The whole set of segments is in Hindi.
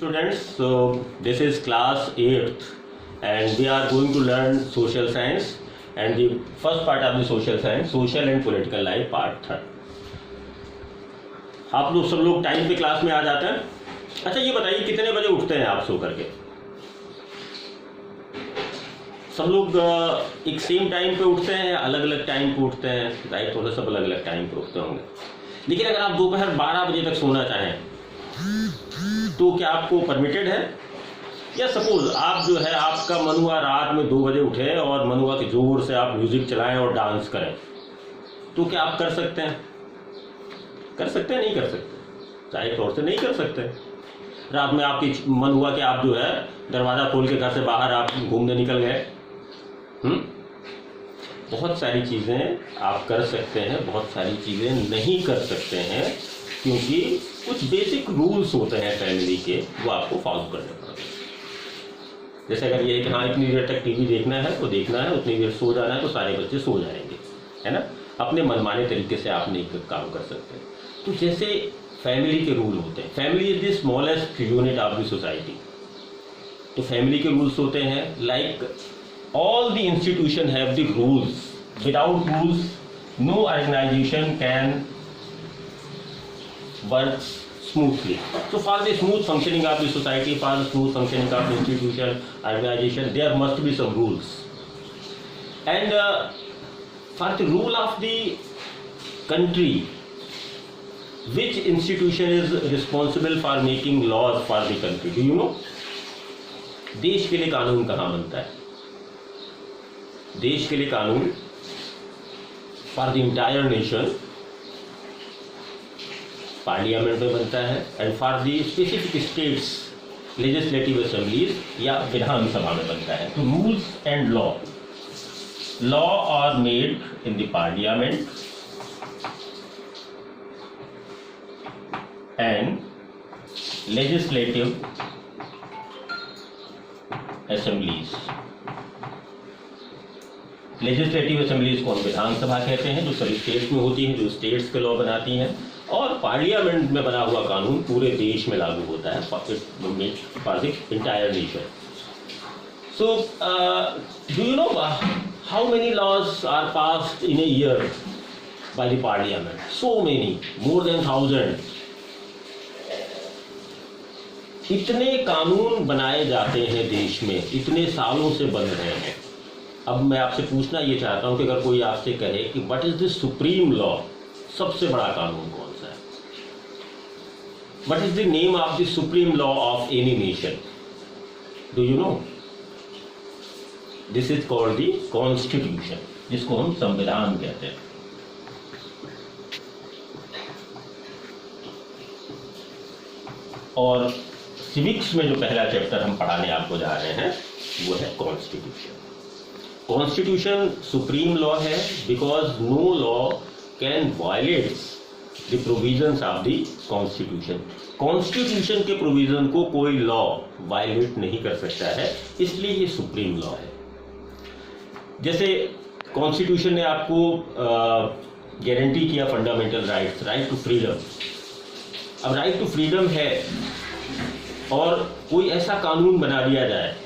students, so this is class 8th and we are going to learn social science and the first part of the social science, social and political life part 3. आप लोग सब लोग टाइम पे क्लास में आ जाते हैं. अच्छा ये बताइए कितने बजे उठते हैं आप सो करके? सब लोग एक सेम टाइम पे उठते हैं या अलग अलग टाइम पे उठते हैं? राइट, थोड़ा सब अलग अलग टाइम पे उठते होंगे. लेकिन अगर आप दोपहर 12 बजे तक सोना चाहें तो क्या आपको परमिटेड है? या सपोज आप जो है आपका मन हुआ रात में 2 बजे उठे और मन हुआ कि जोर से आप म्यूजिक चलाएं और डांस करें, तो क्या आप कर सकते हैं? कर सकते हैं? नहीं कर सकते? चाहे तौर से नहीं कर सकते. रात में आपकी मन हुआ कि आप जो है दरवाज़ा खोल के घर से बाहर आप घूमने निकल गए. बहुत सारी चीज़ें आप कर सकते हैं, बहुत सारी चीज़ें नहीं कर सकते हैं, क्योंकि कुछ बेसिक रूल्स होते हैं फैमिली के, वो आपको फॉलो करने पड़ते हैं. जैसे अगर ये कि हाँ इतनी देर तक टीवी देखना है तो देखना है, उतनी देर सो जाना है तो सारे बच्चे सो जाएंगे, है ना. अपने मनमाने तरीके से आप नहीं काम कर सकते. तो जैसे फैमिली के रूल होते हैं, family is the smallest unit of the society. तो फैमिली के रूल्स होते हैं like all the institution have the rules. Without rules no organization can work smoothly. So for the smooth functioning of the society, for the smooth functioning of the institution, organization, there must be some rules. And for the rule of the country, which institution is responsible for making laws for the country? Do you know? देश के लिए कानून कहाँ बनता है? देश के लिए कानून for the entire nation parliament में बनता है, and for the specific states legislative assemblies या विधानसभा में बनता है. तो rules and law are made in the parliament and legislative assemblies. Legislative assemblies को हम विधानसभा कहते हैं, जो सभी स्टेट्स में होती हैं, जो स्टेट्स के लॉ बनाती हैं. और पार्लियामेंट में बना हुआ कानून पूरे देश में लागू होता है for the entire nation. So do you know how many laws are passed in a year by the parliament? So many, more than 1000. इतने कानून बनाए जाते हैं देश में, इतने सालों से बन रहे हैं. अब मैं आपसे पूछना ये चाहता हूं कि अगर कोई आपसे कहे कि what is the supreme law, सबसे बड़ा कानून कौन सा है? What is the name of the supreme law of any nation? Do you no? This is called the constitution, जिसको हम संविधान कहते हैं. और सिविक्स में जो पहला चैप्टर हम पढ़ाने आपको जा रहे हैं वो है कॉन्स्टिट्यूशन. कॉन्स्टिट्यूशन सुप्रीम लॉ है because no law can violate the provisions of the constitution. Constitution के प्रोविजन को कोई लॉ वायलेट नहीं कर सकता है, इसलिए ये सुप्रीम लॉ है. जैसे कॉन्स्टिट्यूशन ने आपको गारंटी किया fundamental rights, right to freedom. अब राइट टू फ्रीडम है और कोई ऐसा कानून बना दिया जाए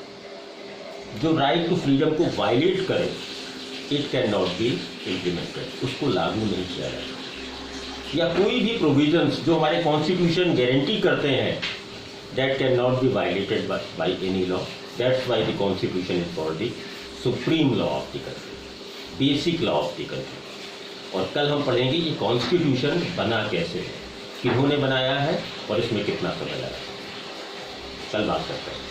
जो राइट टू फ्रीडम को वायलेट करे, it can not be implemented, उसको लागू नहीं किया जाएगा. या कोई भी प्रोविजंस जो हमारे कॉन्स्टिट्यूशन गारंटी करते हैं, that can not B violated by any law. That's why the constitution is called the supreme law of the country, basic law of the country. और कल हम पढ़ेंगे ये कॉन्स्टिट्यूशन बना कैसे है, किन्होंने बनाया है और इसमें कितना समय लगा. कल बात करते हैं.